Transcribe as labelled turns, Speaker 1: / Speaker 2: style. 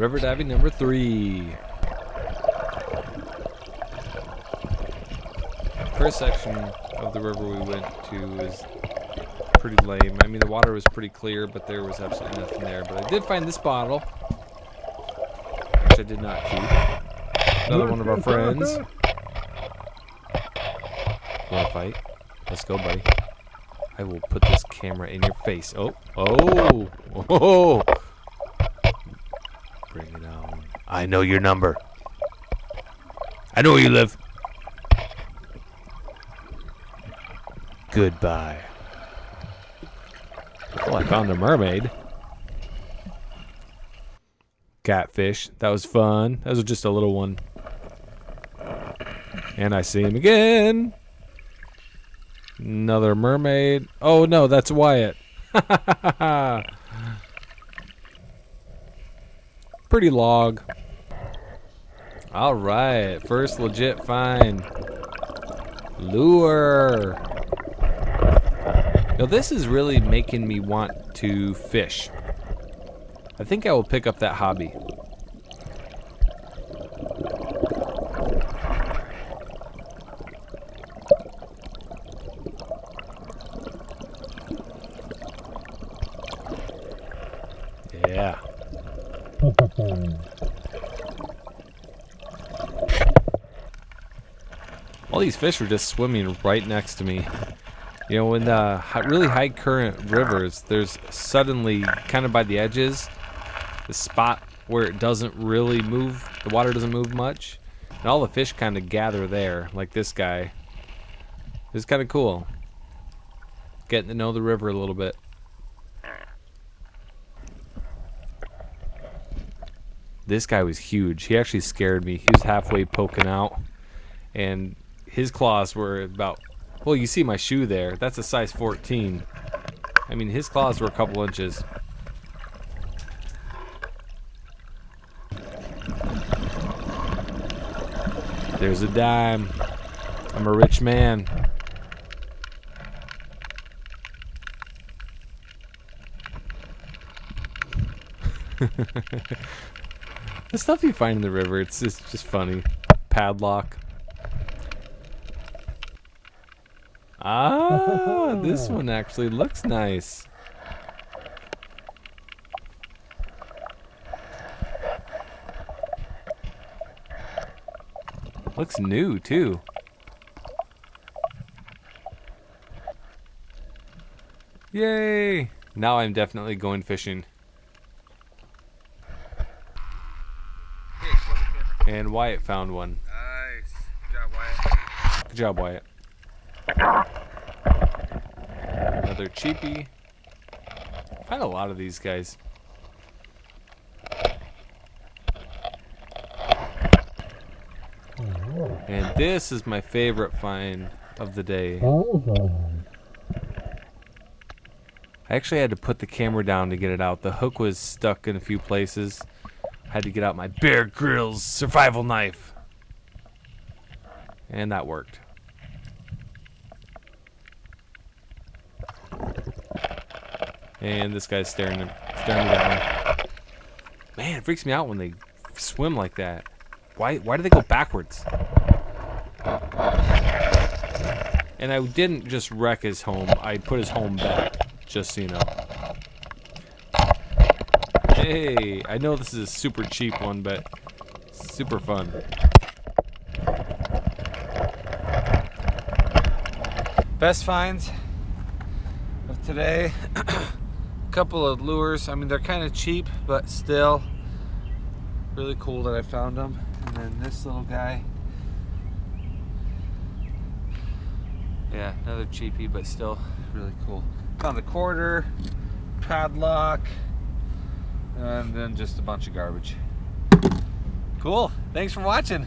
Speaker 1: River diving number 3. First section of the river we went to is pretty lame. I mean, the water was pretty clear, but there was absolutely nothing there. But I did find this bottle, which I did not keep. Another one of our friends. Want to fight? Let's go, buddy. I will put this camera in your face. Oh, oh, oh! Bring it on. I know your number. I know where you live. Goodbye. Oh, I found a mermaid. Catfish. That was fun. That was just a little one. And I see him again. Another mermaid. Oh no, that's Wyatt. Pretty log. Alright, first legit find. Lure. Now this is really making me want to fish. I think I will pick up that hobby. Yeah. All these fish are just swimming right next to me. You know, in the really high current rivers, there's suddenly, kind of by the edges, the spot where it doesn't really move, the water doesn't move much, and all the fish kind of gather there, like this guy. It's kind of cool. Getting to know the river a little bit. This guy was huge. He actually scared me. He was halfway poking out, and his claws were about, well, you see my shoe there. That's a size 14. I mean, his claws were a couple inches. There's a dime. I'm a rich man. The stuff you find in the river, it's just funny. Padlock. Ah, this one actually looks nice. Looks new too. Yay! Now I'm definitely going fishing. And Wyatt found one.
Speaker 2: Nice. Good job, Wyatt.
Speaker 1: Good job, Wyatt. Another cheapie. I find a lot of these guys. And this is my favorite find of the day. I actually had to put the camera down to get it out. The hook was stuck in a few places. I had to get out my Bear Grylls survival knife. And that worked. And this guy's staring me down. Man, it freaks me out when they swim like that. Why do they go backwards? And I didn't just wreck his home. I put his home back, just so you know. Hey, I know this is a super cheap one, but super fun.
Speaker 2: Best finds of today. Couple of lures. I mean, they're kind of cheap, but still really cool that I found them. And then this little guy. Yeah, another cheapie, but still really cool. Found the quarter, padlock, and then just a bunch of garbage. Cool. Thanks for watching.